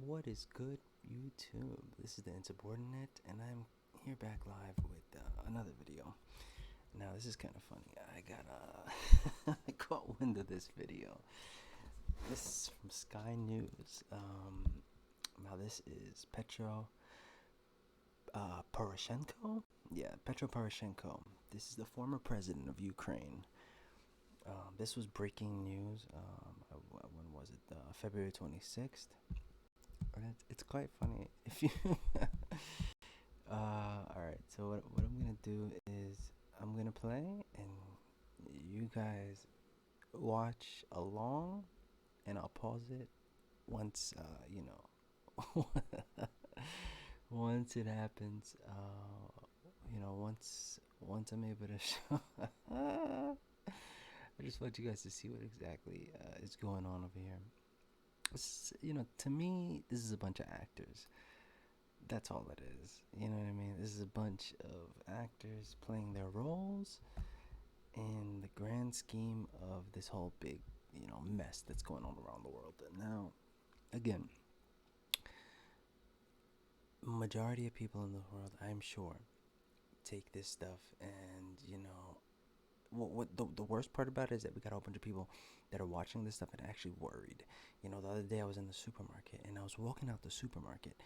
What is good, YouTube? This is the Insubordinate, and I'm here back live with another video. Now, this is kind of funny. I got I caught wind of this video. This is from Sky News. Now this is Poroshenko. Yeah, Petro Poroshenko. This is the former president of Ukraine. This was breaking news. When was it? February 26th. It's quite funny if you. All right. So what I'm gonna do is I'm gonna play, and you guys watch along, and I'll pause it once once it happens. Once I'm able to show. I just want you guys to see what exactly is going on over here. To me, this is a bunch of actors. That's all it is. You know what I mean? This is a bunch of actors playing their roles in the grand scheme of this whole big, mess that's going on around the world. Now, again, majority of people in the world, I'm sure, take this stuff and, what the worst part about it is that we got a whole bunch of people that are watching this stuff and actually worried. The other day I was in the supermarket and I was walking out the supermarket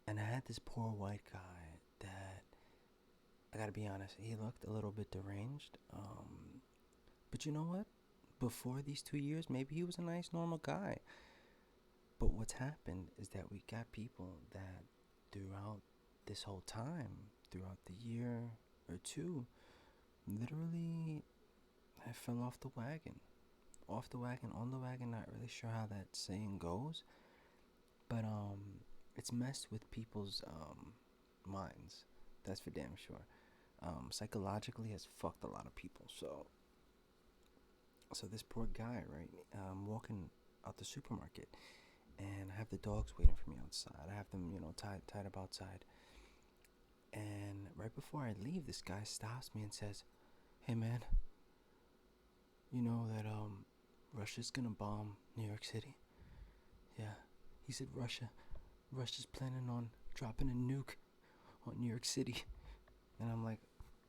and I had this poor white guy that, I gotta be honest, he looked a little bit deranged. But you know what? Before these 2 years, maybe he was a nice, normal guy. But what's happened is that we got people that throughout this whole time, throughout the year or two, literally I fell off the wagon. Off the wagon, on the wagon, not really sure how that saying goes. But it's messed with people's minds. That's for damn sure. Psychologically has fucked a lot of people. So this poor guy, right? I'm walking out the supermarket, and I have the dogs waiting for me outside. I have them, tied up outside. And right before I leave, this guy stops me and says, "Hey, man, you know that Russia's gonna bomb New York City?" Yeah, he said Russia's planning on dropping a nuke on New York City. And I'm like,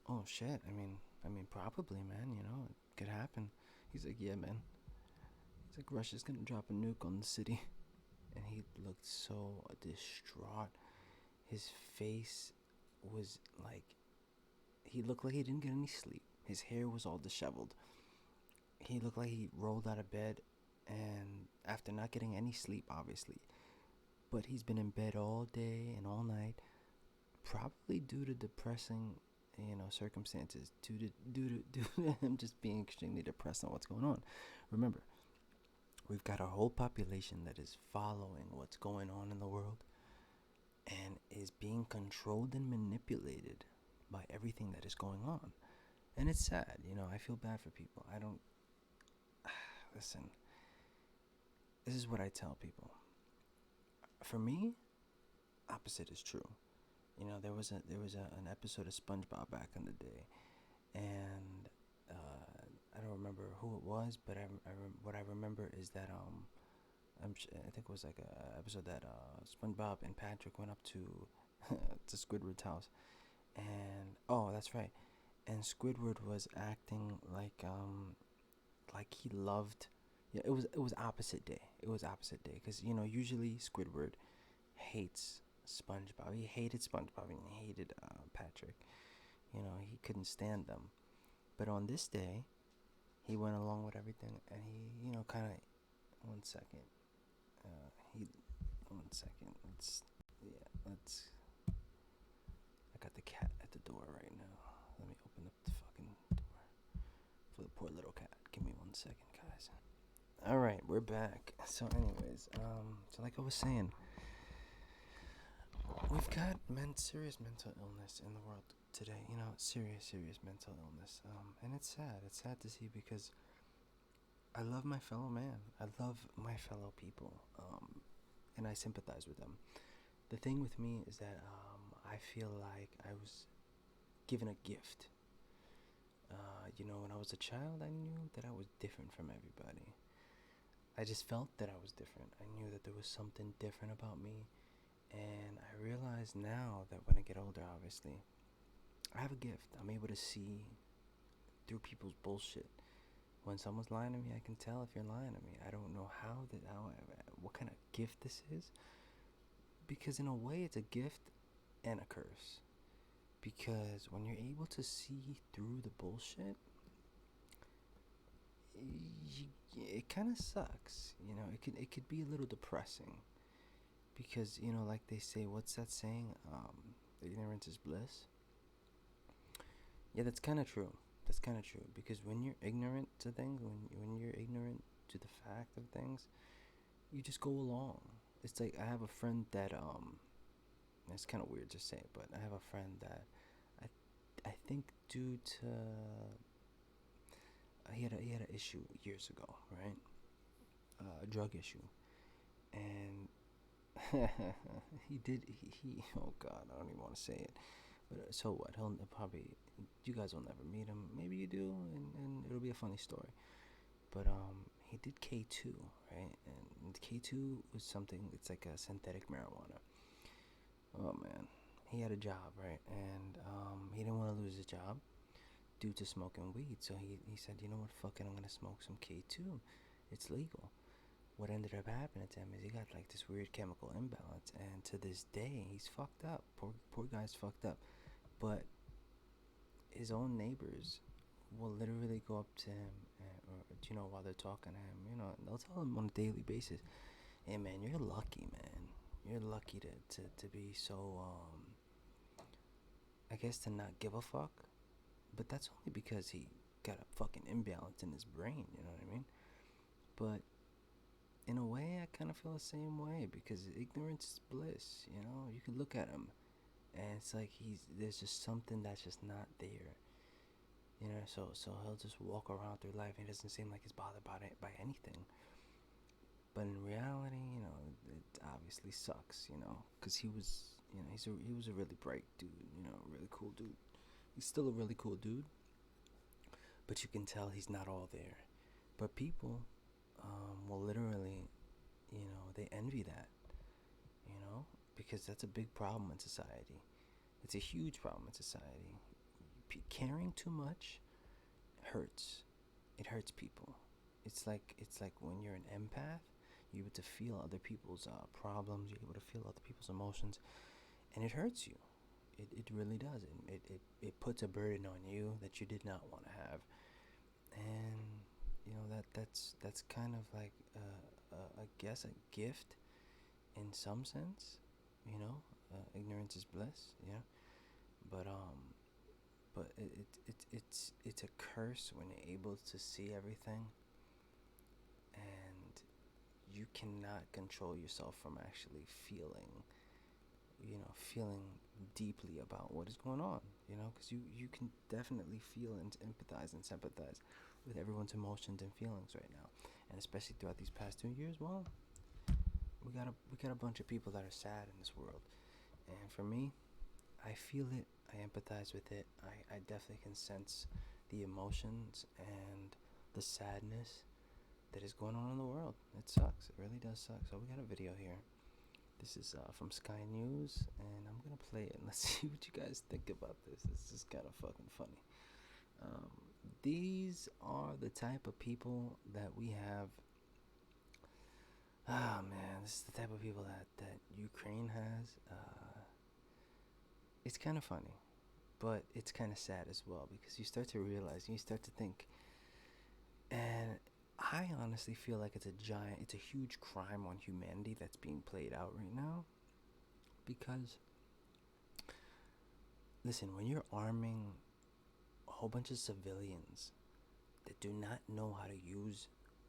"Oh shit! I mean, probably, man. It could happen." He's like, "Yeah, man." He's like, "Russia's gonna drop a nuke on the city," and he looked so distraught. His face was like, he looked like he didn't get any sleep. His hair was all disheveled. He looked like he rolled out of bed, and after not getting any sleep, obviously, but he's been in bed all day and all night, probably due to depressing, circumstances, due to him just being extremely depressed on what's going on. Remember, we've got a whole population that is following what's going on in the world and is being controlled and manipulated by everything that is going on. And it's sad, I feel bad for people. I don't listen. This is what I tell people. For me, opposite is true. There was an episode of SpongeBob back in the day, and I don't remember who it was, but what I remember is that I think it was like a episode that SpongeBob and Patrick went up to to Squidward's house, and oh, that's right, and Squidward was acting like he loved. Yeah, it was opposite day. It was opposite day because usually Squidward hates SpongeBob. He hated SpongeBob and he hated Patrick. He couldn't stand them. But on this day, he went along with everything, and he, kind of. One second. He. One second. Let's. Yeah. Let's. I got the cat at the door right now. Let me open up the fucking door for the poor little cat. Give me 1 second, guys. All right, we're back. So, anyways, so like I was saying, we've got serious mental illness in the world today. Serious mental illness. And it's sad. It's sad to see because I love my fellow man. I love my fellow people. And I sympathize with them. The thing with me is that I feel like I was given a gift. When I was a child, I knew that I was different from everybody. I just felt that I was different. I knew that there was something different about me. And I realize now that when I get older, obviously, I have a gift. I'm able to see through people's bullshit. When someone's lying to me, I can tell if you're lying to me. I don't know what kind of gift this is, because in a way, it's a gift and a curse. Because when you're able to see through the bullshit, it kind of sucks. It could be a little depressing, because like they say, what's that saying? Ignorance is bliss. Yeah, that's kind of true. That's kind of true, because when you're ignorant to things, when you're ignorant to the fact of things, you just go along. It's like I have a friend that it's kind of weird to say, but I have a friend that I think due to he had an issue years ago, right? A drug issue, and he oh god, I don't even want to say it. But so what? He'll probably, you guys will never meet him. Maybe you do, and it'll be a funny story. But he did K2, right? And K2 was something. It's like a synthetic marijuana. Oh man, he had a job, right? And he didn't want to lose his job due to smoking weed. So he said, you know what? Fuck it, I'm gonna smoke some K2. It's legal. What ended up happening to him is he got like this weird chemical imbalance, and to this day he's fucked up. Poor guy's fucked up. But his own neighbors will literally go up to him, or while they're talking to him, they'll tell him on a daily basis, "Hey man, you're lucky, man. You're lucky to be so I guess to not give a fuck." But that's only because he got a fucking imbalance in his brain. You know what I mean? But in a way, I kind of feel the same way, because ignorance is bliss. You can look at him, and it's like there's just something that's just not there. So he'll just walk around through life, and he doesn't seem like he's bothered by anything. But in reality, it obviously sucks. Because he was, he was a really bright dude. A really cool dude. He's still a really cool dude, but you can tell he's not all there. But people will literally, they envy that, because that's a big problem in society. It's a huge problem in society. Caring too much hurts. It hurts people. It's like when you're an empath, you're able to feel other people's problems. You're able to feel other people's emotions, and it hurts you. It really does. It puts a burden on you that you did not want to have, and that's kind of like I guess a gift in some sense. Ignorance is bliss. Yeah, but it's a curse when you're able to see everything, and you cannot control yourself from actually feeling deeply about what is going on, because you can definitely feel and empathize and sympathize with everyone's emotions and feelings right now, and especially throughout these past 2 years. Well, we got a bunch of people that are sad in this world, and for me, I feel it. I empathize with it. I definitely can sense the emotions and the sadness that is going on in the world. It sucks. It really does suck. So we got a video here. This is from Sky News, and I'm gonna play it. And let's see what you guys think about this. This is kind of fucking funny. These are the type of people that we have. Ah man, this is the type of people that Ukraine has. It's kind of funny, but it's kind of sad as well, because you start to realize, you start to think, and I honestly feel like it's a huge crime on humanity that's being played out right now. Because, listen, when you're arming a whole bunch of civilians that do not know how to use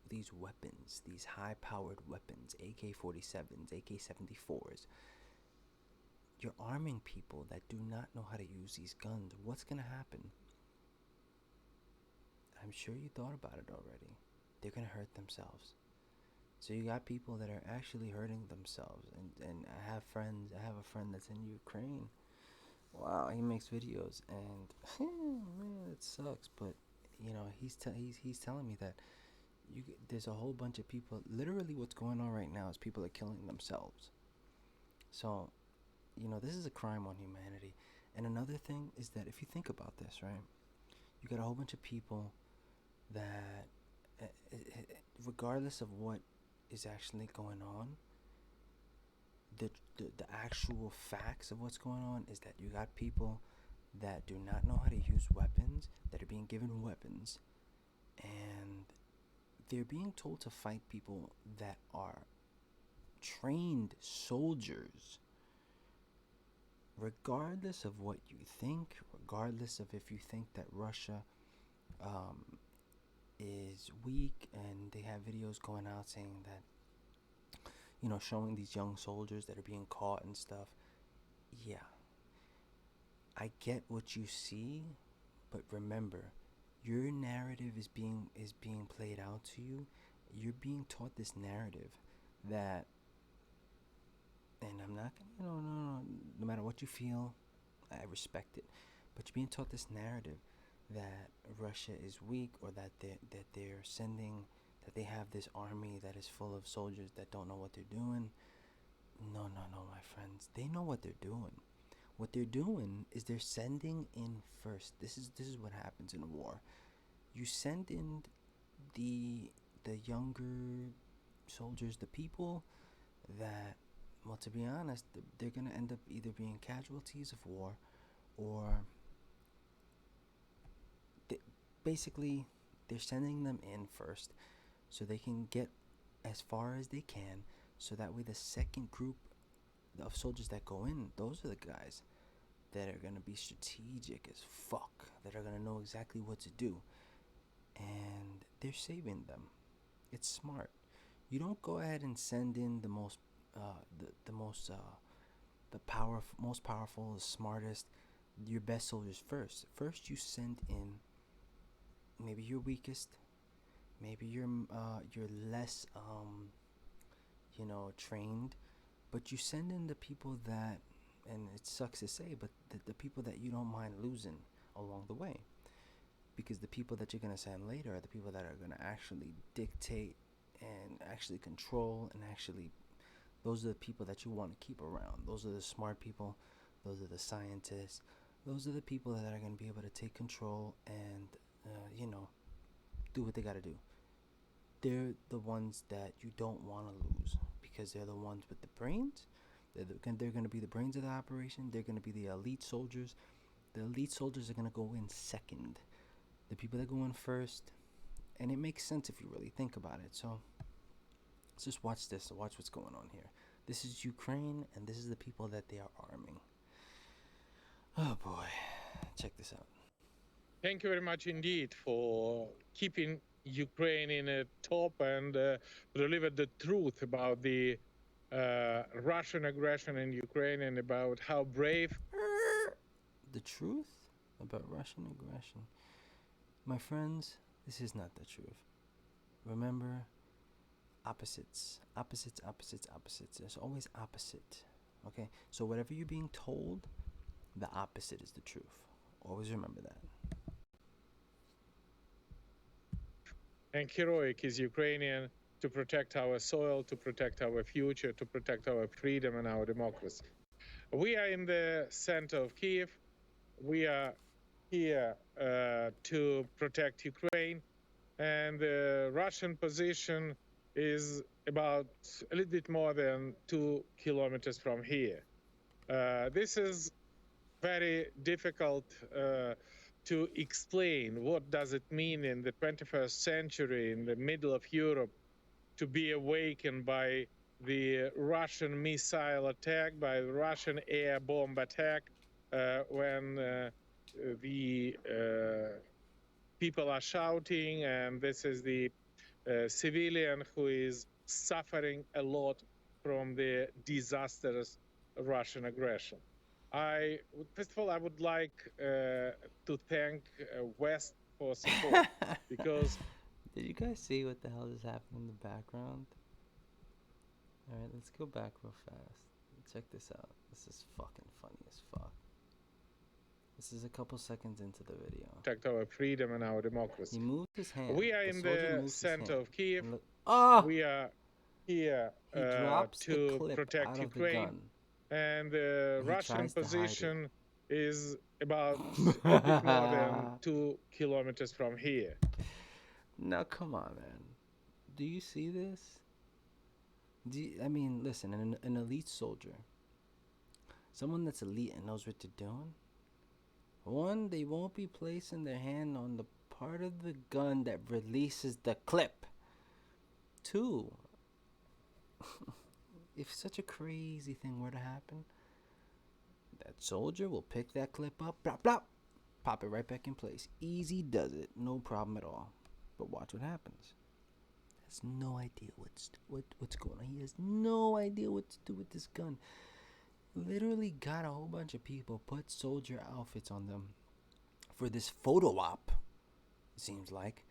these weapons, these high-powered weapons, AK-47s, AK-74s, you're arming people that do not know how to use these guns. What's going to happen? I'm sure you thought about it already. They're going to hurt themselves. So you got people that are actually hurting themselves. And I have a friend that's in Ukraine. Wow, he makes videos, and man, it sucks. But he's telling me that there's a whole bunch of people. Literally, what's going on right now is people are killing themselves. So, this is a crime on humanity. And another thing is that if you think about this, right, you got a whole bunch of people that, uh, regardless of what is actually going on, the actual facts of what's going on is that you got people that do not know how to use weapons, that are being given weapons, and they're being told to fight people that are trained soldiers. Regardless of what you think, regardless of if you think that Russia um, is weak, and they have videos going out saying that, showing these young soldiers that are being caught and stuff. Yeah, I get what you see, but remember, your narrative is being played out to you. You're being taught this narrative that, and I'm not gonna, no matter what you feel, I respect it, but you're being taught this narrative that Russia is weak, or that they're sending, that they have this army that is full of soldiers that don't know what they're doing. No, no, no, my friends. They know what they're doing. What they're doing is they're sending in first. This is what happens in a war. You send in the younger soldiers, the people that, well, to be honest, they're gonna end up either being casualties of war, or they, basically they're sending them in first so they can get as far as they can, so that way the second group of soldiers that go in, those are the guys that are gonna be strategic as fuck, that are gonna know exactly what to do, and they're saving them. It's smart. You don't go ahead and send in the most, the most, most powerful, the smartest, your best soldiers first. First, you send in maybe your weakest, maybe you're less, trained, but you send in the people that, and it sucks to say, but the people that you don't mind losing along the way, because the people that you're gonna send later are the people that are gonna actually dictate and actually control, and actually, those are the people that you want to keep around. Those are the smart people. Those are the scientists. Those are the people that are going to be able to take control and, do what they got to do. They're the ones that you don't want to lose, because they're the ones with the brains. They're going to be the brains of the operation. They're going to be the elite soldiers. The elite soldiers are going to go in second. The people that go in first, and it makes sense if you really think about it. So let's just watch this. Watch what's going on here. This is Ukraine, and this is the people that they are arming. Oh boy, check this out. Thank you very much indeed for keeping Ukraine in a top and deliver the truth about the Russian aggression in Ukraine, and about how brave. The truth about Russian aggression. My friends, this is not the truth. Remember, opposites. Opposites, opposites, opposites. There's always opposite. Okay? So whatever you're being told, the opposite is the truth. Always remember that. And heroic is Ukrainian to protect our soil, to protect our future, to protect our freedom and our democracy. We are in the center of Kiev. We are here to protect Ukraine, and the Russian position is about a little bit more than 2 kilometers from here. This is very difficult to explain. What does it mean in the 21st century, in the middle of Europe, to be awakened by the Russian missile attack, by the Russian air bomb attack, when the people are shouting, and this is the civilian who is suffering a lot from the disastrous Russian aggression. First of all, I would like to thank West for support, because. Did you guys see what the hell is happening in the background? Alright, let's go back real fast. Check this out. This is fucking funny as fuck. This is a couple seconds into the video. Protect our freedom and our He democracy. moved his hand. We are The in soldier the moves his center hand. of Kiev. And look. Ah! We are here He drops the to clip protect out of the Ukraine, gun. and the And he Russian tries to hide it. position is about a bit more than 2 kilometers from here. Now, come on, man. Do you see this? I mean, listen, an elite soldier, someone that's elite and knows what they're doing, one, they won't be placing their hand on the part of the gun that releases the clip. Two, if such a crazy thing were to happen, that soldier will pick that clip up, blop, blop, pop it right back in place. Easy does it, no problem at all. But watch what happens. Has no idea what's going on. He has no idea what to do with this gun. Literally got a whole bunch of people put soldier outfits on them for this photo op. It seems like,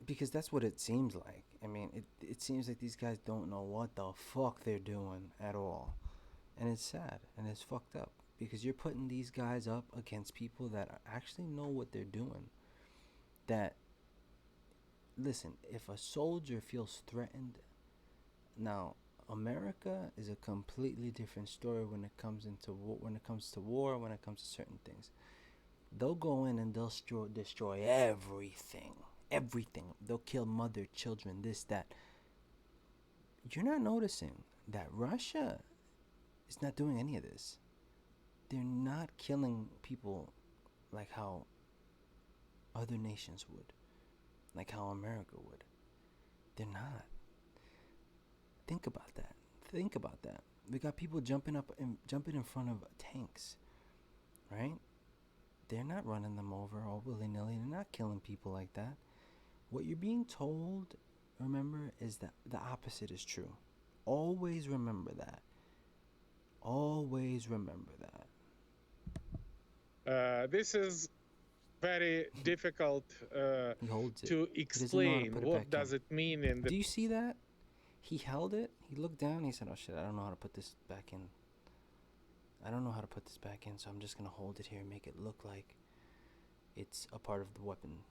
because that's what it seems like. I mean, it seems like these guys don't know what the fuck they're doing at all, and it's sad and it's fucked up because you're putting these guys up against people that actually know what they're doing. That, listen, if a soldier feels threatened, now America is a completely different story when it comes into when it comes to war, when it comes to certain things. They'll go in and they'll destroy everything. They'll kill mother, children, this, that. You're not noticing that Russia is not doing any of this. They're not killing people like how other nations would, like how America would. They're not. Think about that. We got people jumping in front of tanks, right? They're not running them over all willy-nilly. They're not killing people like that. What you're being told, remember, is that the opposite is true. Always remember that. Always remember that. This is very difficult He holds it. to explain. What does it mean in the... Do you see that? He held it. He looked down. He said, "Oh shit! I don't know how to put this back in. So I'm just gonna hold it here and make it look like it's a part of the weapon."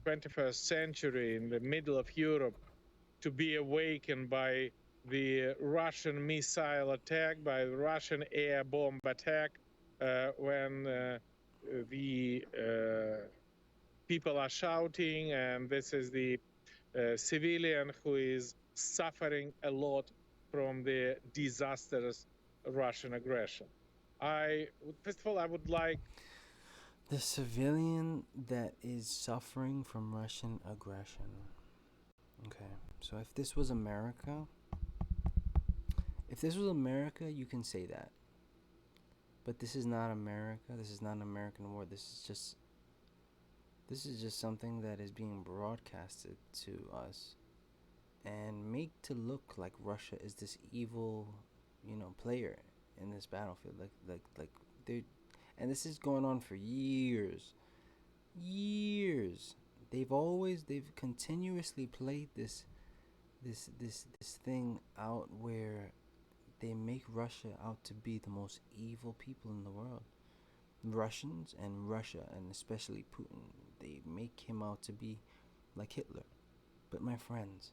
21st century in the middle of Europe to be awakened by the Russian missile attack, by the Russian air bomb attack, when the people are shouting, and this is the civilian who is suffering a lot from the disastrous Russian aggression. First of all, I would like... The civilian that is suffering from Russian aggression. Okay, so if this was America, you can say that. But this is not America. This is not an American war. This is just something that is being broadcasted to us and make to look like Russia is this evil, player in this battlefield. Like they, and this is going on for years. They've continuously played this thing out where they make Russia out to be the most evil people in the world. Russians and Russia, and especially Putin, they make him out to be like Hitler. But my friends,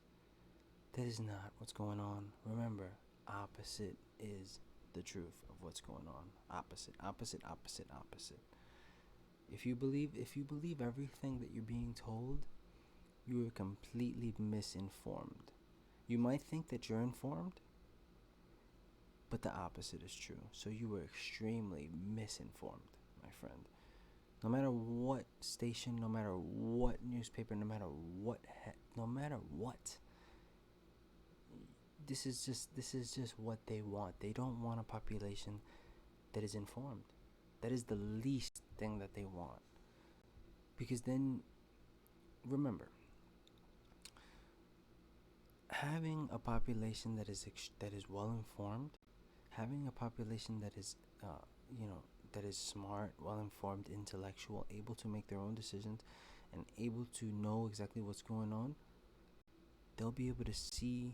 that is not what's going on. Remember, opposite is the truth of what's going on. Opposite. If you believe everything that you're being told, you are completely misinformed. You might think that you're informed, but the opposite is true. So you were extremely misinformed, my friend. No matter what station, no matter what newspaper, no matter what, this is just what they want. They don't want a population that is informed. That is the least thing that they want. Because then, remember, having a population that is well informed, having a population that is, that is smart, well informed, intellectual, able to make their own decisions, and able to know exactly what's going on, they'll be able to see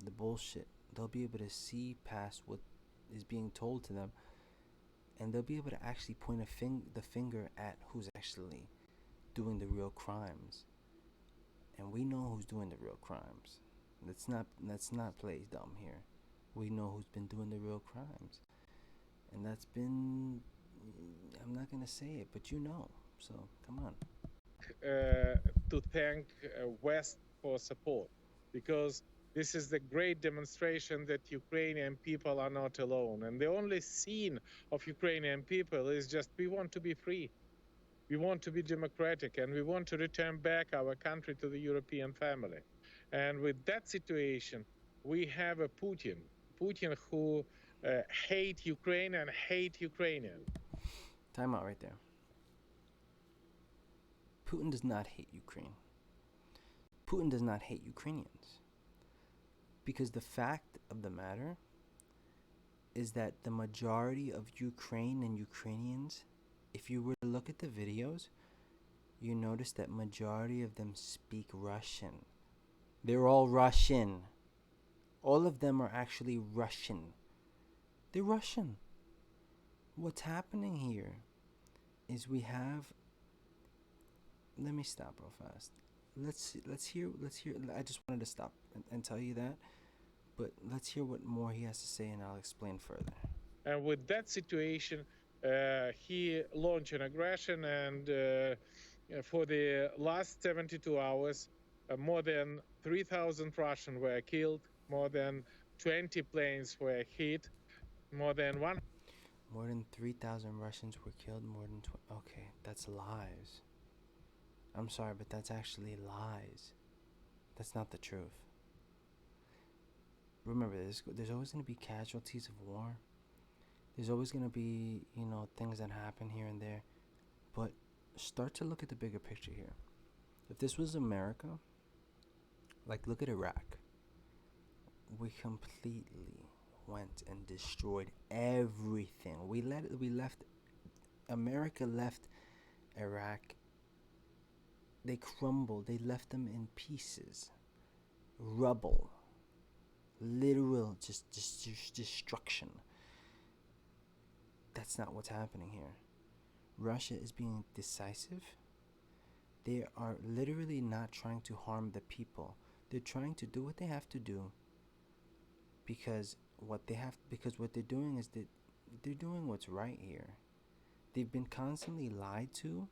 the bullshit. They'll be able to see past what is being told to them, and they'll be able to actually point the finger at who's actually doing the real crimes. And we know who's doing the real crimes. Let's not play dumb here. We know who's been doing the real crimes, and that's been, I'm not gonna say it, but you know. So come on. To thank West for support, because this is the great demonstration that Ukrainian people are not alone. And the only scene of Ukrainian people is just, we want to be free. We want to be democratic, and we want to return back our country to the European family. And with that situation, we have a Putin who hate Ukraine and hate Ukrainian. Time out right there. Putin does not hate Ukraine. Putin does not hate Ukrainians. Because the fact of the matter is that the majority of Ukraine and Ukrainians, if you were to look at the videos, you notice that majority of them speak Russian. They're all Russian. All of them are actually Russian. They're Russian. What's happening here is we have, let me stop real fast. Let's hear. I just wanted to stop and tell you that, but let's hear what more he has to say, and I'll explain further. And with that situation, he launched an aggression, and for the last 72 hours, more than 3,000 Russians were killed, more than 20 planes were hit, more than 3,000 Russians were killed. Okay, that's lies. I'm sorry, but that's actually lies. That's not the truth. Remember, there's always going to be casualties of war. There's always going to be, things that happen here and there. But start to look at the bigger picture here. If this was America, like look at Iraq. We completely went and destroyed everything. America left Iraq. They crumbled. They left them in pieces. Rubble. Literal just destruction. That's not what's happening here. Russia is being decisive. They are literally not trying to harm the people. They're trying to do what they have to do because what they're doing is that they're doing what's right here. They've been constantly lied to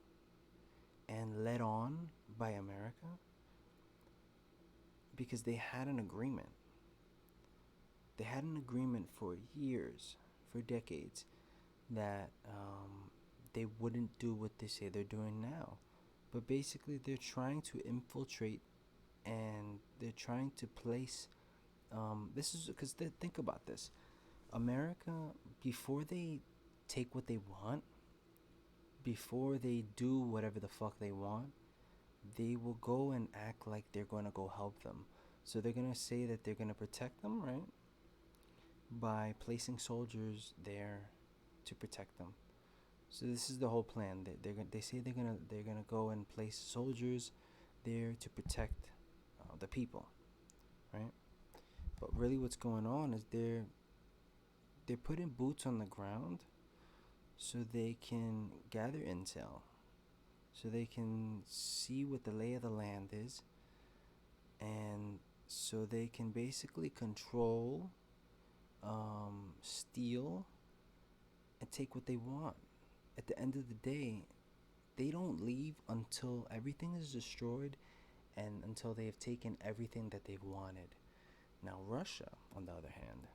and led on by America because they had an agreement. They had an agreement for years, for decades, that they wouldn't do what they say they're doing now. But basically, they're trying to infiltrate, and they're trying to place. This is because think about this. America, before they take what they want, before they do whatever the fuck they want, they will go and act like they're going to go help them. So they're going to say that they're going to protect them, right? By placing soldiers there to protect them. So this is the whole plan. They say they're gonna go and place soldiers there to protect the people, right? But really, what's going on is they're putting boots on the ground so they can gather intel, so they can see what the lay of the land is, and so they can basically control, steal, and take what they want. At the end of the day, they don't leave until everything is destroyed and until they have taken everything that they've wanted. Now, Russia, on the other hand,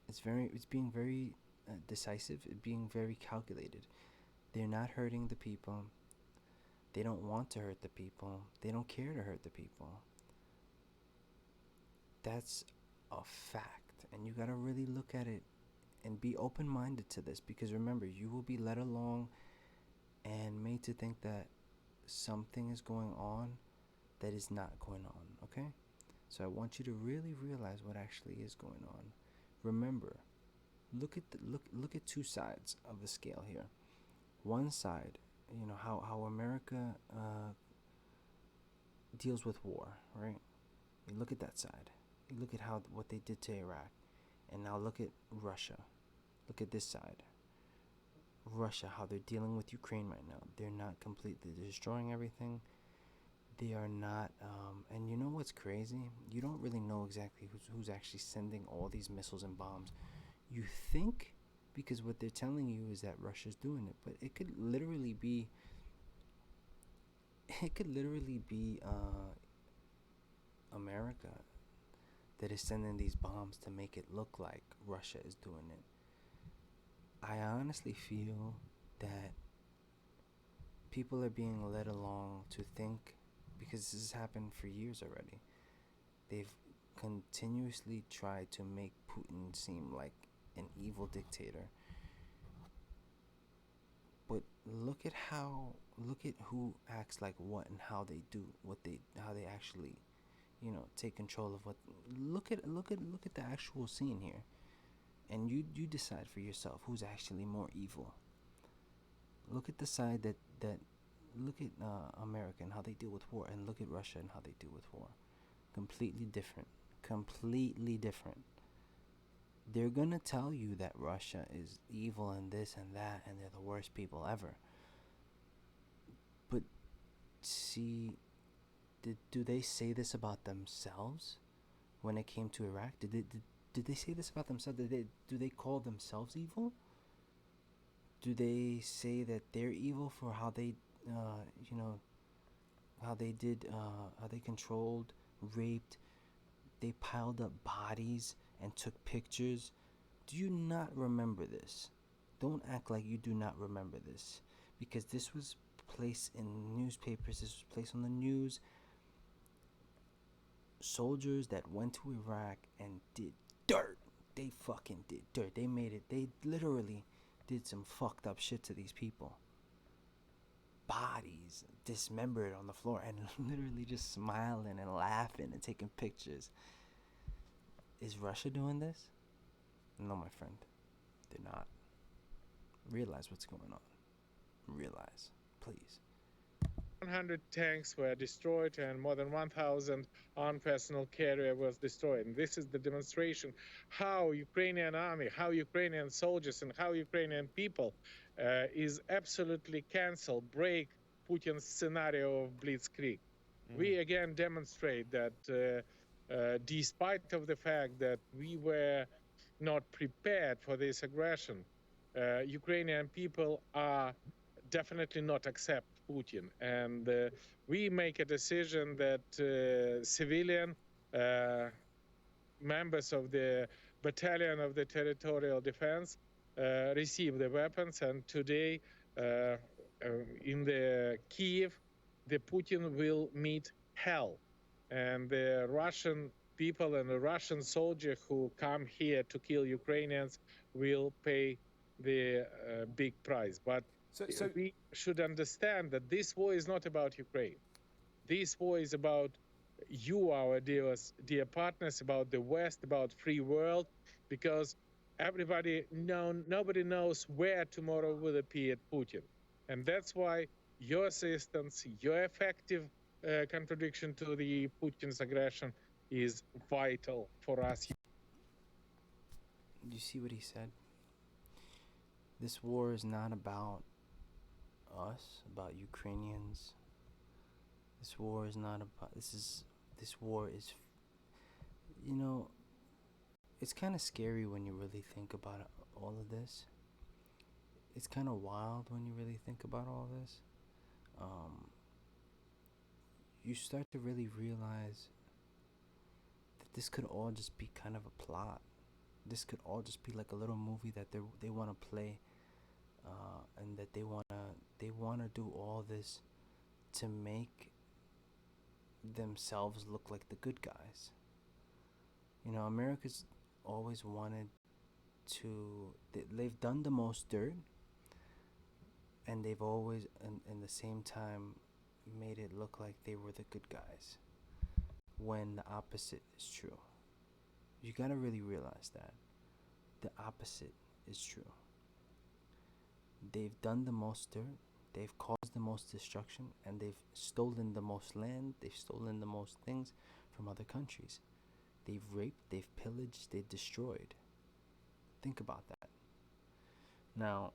it's being very decisive, being very calculated. They're not hurting the people. They don't want to hurt the people. They don't care to hurt the people. That's a fact, and you gotta really look at it and be open-minded to this, because remember, you will be led along and made to think that something is going on that is not going on, okay? So I want you to really realize what actually is going on. Remember, look at two sides of the scale here. One side, how America deals with war, right? You look at that side. You look at what they did to Iraq, and now look at Russia. Look at this side. Russia, how they're dealing with Ukraine right now. They're not completely destroying everything. They are not, and you know what's crazy? You don't really know exactly who's actually sending all these missiles and bombs. You think, because what they're telling you is that Russia's doing it, but it could literally be America that is sending these bombs to make it look like Russia is doing it. I honestly feel that people are being led along to think, because this has happened for years already. They've continuously tried to make Putin seem like an evil dictator. But look at who acts like what and how they do what they how they actually, take control of what. Look at the actual scene here, and you decide for yourself who's actually more evil. Look at the side that look at America and how they deal with war, and look at Russia and how they deal with war. Completely different. Completely different. They're gonna tell you that Russia is evil and this and that, and they're the worst people ever. But see, do they say this about themselves when it came to Iraq? Did they say this about themselves? Do they call themselves evil? Do they say that they're evil for how they, uh, you know, how they did, how they controlled, raped, they piled up bodies and took pictures? Do you not remember this? Don't act like you do not remember this, because this was placed in newspapers, this was placed on the news. Soldiers that went to Iraq and did dirt. They fucking did dirt. They made it. They literally did some fucked up shit to these people. Bodies dismembered on the floor and literally just smiling and laughing and taking pictures. Is Russia doing this? No, my friend. They're not. Realize what's going on. Realize. Please. 100 tanks were destroyed and more than 1,000 armed personnel carrier was destroyed. And this is the demonstration how Ukrainian army, how Ukrainian soldiers, and how Ukrainian people is absolutely cancel, break Putin's scenario of blitzkrieg. We again demonstrate that despite of the fact that we were not prepared for this aggression, Ukrainian people are definitely not accept Putin. And we make a decision that civilian members of the battalion of the territorial defense receive the weapons. And today in the Kiev, the Putin will meet hell. And the Russian people and the Russian soldier who come here to kill Ukrainians will pay the big price. But we should understand that this war is not about Ukraine. This war is about you, our dear partners, about the West, about free world, because nobody knows where tomorrow will appear Putin. And that's why your assistance, your effective contradiction to the Putin's aggression is vital for us. You see what he said? This war is not about us, about Ukrainians. This war is not about. This war is. You know, it's kind of scary when you really think about all of this. It's kind of wild when you really think about all this. Um, you start to really realize that this could all just be kind of a plot. This could all just be like a little movie that they want to play, and that they wanna do all this to make themselves look like the good guys. America's always wanted to. They've done the most dirt, and they've always, in the same time, made it look like they were the good guys, when the opposite is true. You gotta really realize that the opposite is true. They've done the most dirt, they've caused the most destruction, and they've stolen the most land, they've stolen the most things from other countries. They've raped, they've pillaged, they've destroyed. Think about that. Now,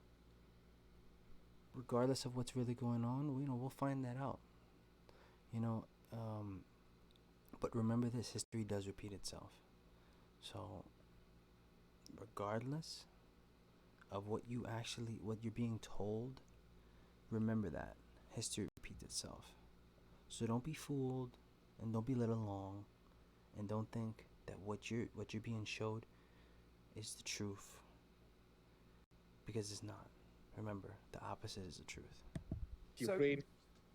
regardless of what's really going on, we'll find that out. You know, um, but remember this: history does repeat itself. So, regardless of what you're being told, remember that history repeats itself. So don't be fooled, and don't be led along, and don't think that what you're being showed is the truth, because it's not. Remember, the opposite is the truth. So, Ukraine,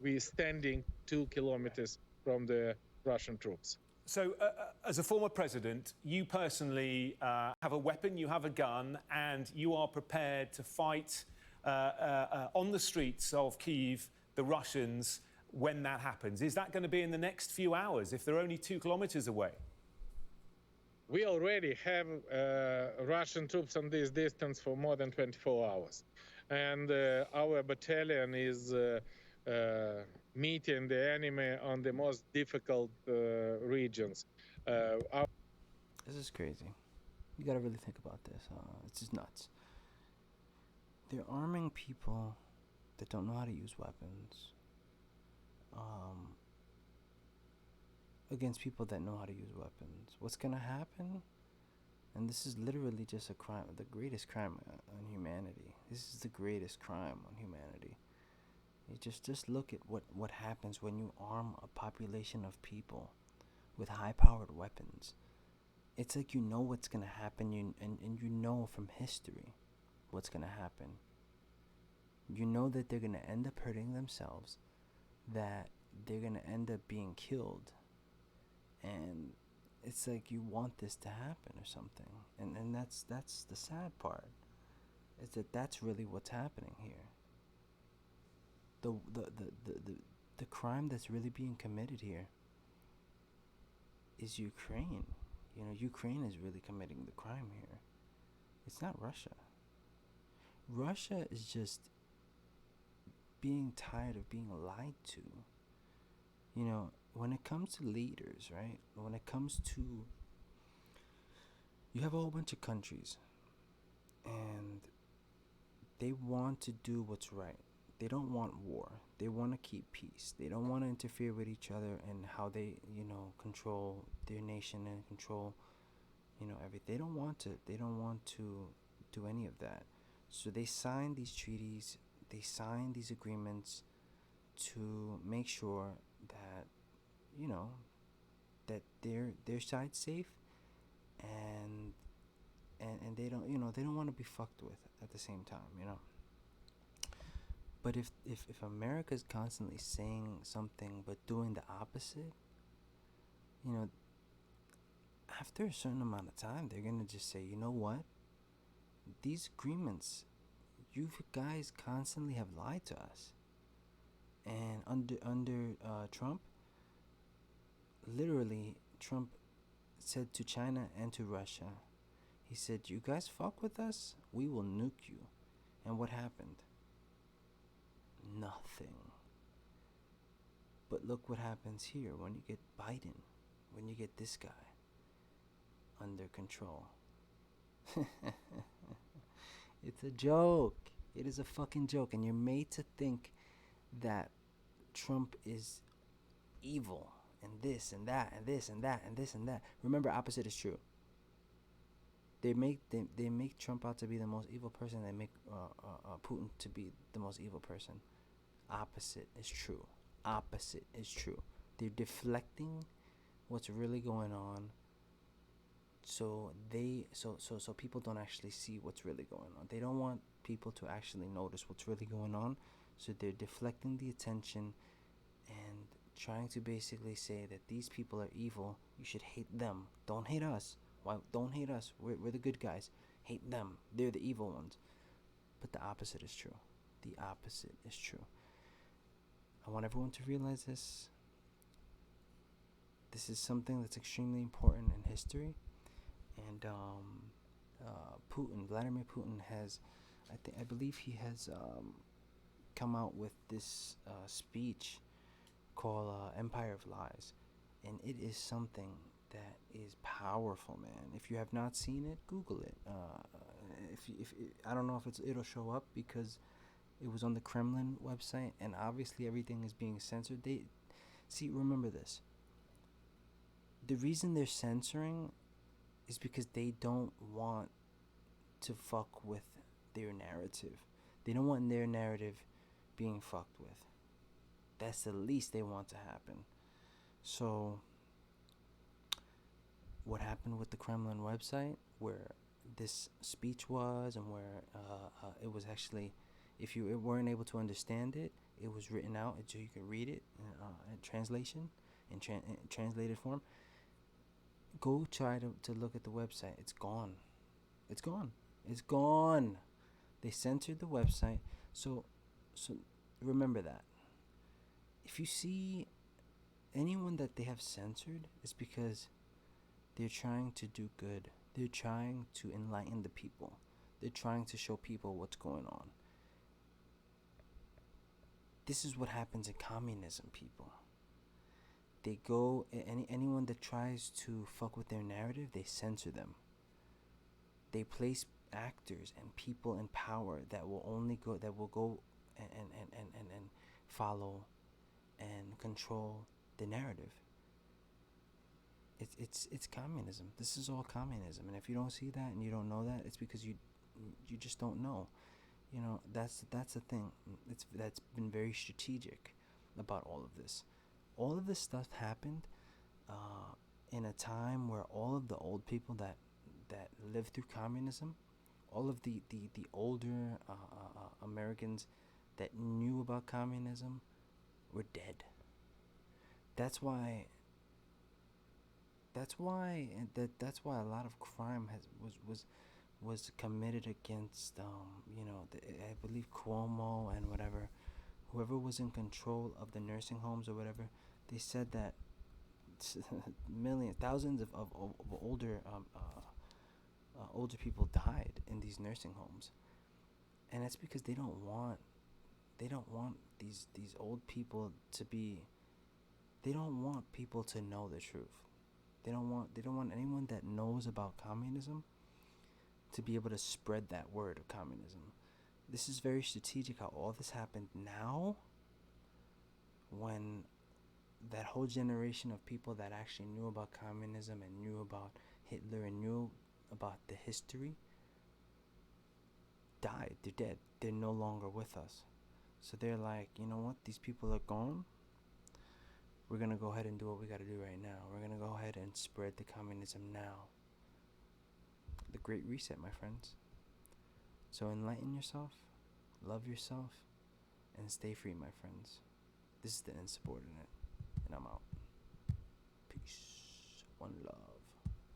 we standing 2 kilometers from the Russian troops. So, as a former president, you personally have a weapon, you have a gun, and you are prepared to fight on the streets of Kyiv, the Russians, when that happens. Is that going to be in the next few hours, if they're only 2 kilometers away? We already have Russian troops on this distance for more than 24 hours. And our battalion is meeting the enemy on the most difficult regions. This is crazy. You gotta really think about this. It's just nuts. They're arming people that don't know how to use weapons against people that know how to use weapons. What's gonna happen? And this is literally just a crime, the greatest crime on humanity. This is the greatest crime on humanity. You just look at what happens when you arm a population of people with high-powered weapons. It's like you know what's gonna happen, and you know from history what's gonna happen. You know that they're gonna end up hurting themselves, that they're gonna end up being killed, and it's like you want this to happen or something. And that's the sad part, is that that's really what's happening here. The crime that's really being committed here is Ukraine. Ukraine is really committing the crime here. It's not Russia. Russia is just being tired of being lied to. When it comes to leaders, right? When it comes to, you have a whole bunch of countries, and they want to do what's right. They don't want war. They want to keep peace. They don't want to interfere with each other and how they, control their nation and control, everything. They don't want to. They don't want to do any of that. So they sign these treaties. They sign these agreements to make sure that, that their side's safe, and they don't want to be fucked with at the same time. But if America's constantly saying something but doing the opposite, after a certain amount of time, they're gonna just say, you know what? These agreements, you guys constantly have lied to us. And under Trump, literally, Trump said to China and to Russia, he said, you guys fuck with us, we will nuke you. And what happened? Nothing. But look what happens here when you get Biden, when you get this guy under control. It's a joke. It is a fucking joke. And you're made to think that Trump is evil and this and that and this and that and this and that. Remember, opposite is true. They make Trump out to be the most evil person. They make Putin to be the most evil person. Opposite is true. Opposite is true. They're deflecting what's really going on, so people don't actually see what's really going on. They don't want people to actually notice what's really going on, so they're deflecting the attention and trying to basically say that these people are evil. You should hate them. Don't hate us. Why? Don't hate us. We're the good guys. Hate them. They're the evil ones. But the opposite is true. The opposite is true. I want everyone to realize this. This is something that's extremely important in history. And Vladimir Putin has, I believe he has come out with this speech called Empire of Lies. And it is something that is powerful, man. If you have not seen it, Google it. If I don't know if it'll show up, because It was on the Kremlin website, and obviously everything is being censored. They see, remember this. The reason they're censoring is because they don't want to fuck with their narrative. They don't want their narrative being fucked with. That's the least they want to happen. So, what happened with the Kremlin website, where this speech was, and where it was actually, if you weren't able to understand it, it was written out so you could read it in translation, in translated form. Go try to look at the website. It's gone. It's gone. It's gone. They censored the website. So remember that. If you see anyone that they have censored, it's because they're trying to do good. They're trying to enlighten the people. They're trying to show people what's going on. This is what happens in communism, people. They go, anyone that tries to fuck with their narrative, they censor them. They place actors and people in power that will go and follow and control the narrative. It's communism. This is all communism. And if you don't see that and you don't know that, it's because you just don't know. You know, that's the thing. That's been very strategic about all of this. All of this stuff happened in a time where all of the old people that lived through communism, all of the older Americans that knew about communism were dead. That's why a lot of crime was committed against I believe Cuomo and whoever was in control of the nursing homes or whatever. They said that thousands of older people died in these nursing homes, and that's because they don't want these old people to be. They don't want people to know the truth. They don't want anyone that knows about communism to be able to spread that word of communism. This is very strategic how all this happened now, when that whole generation of people that actually knew about communism and knew about Hitler and knew about the history died. They're dead. They're no longer with us. So they're like, you know what? These people are gone. We're going to go ahead and do what we got to do right now. We're going to go ahead and spread the communism now. The Great Reset, my friends. So enlighten yourself, love yourself, and stay free, my friends. This is the Insubordinate, and I'm out. Peace. One love.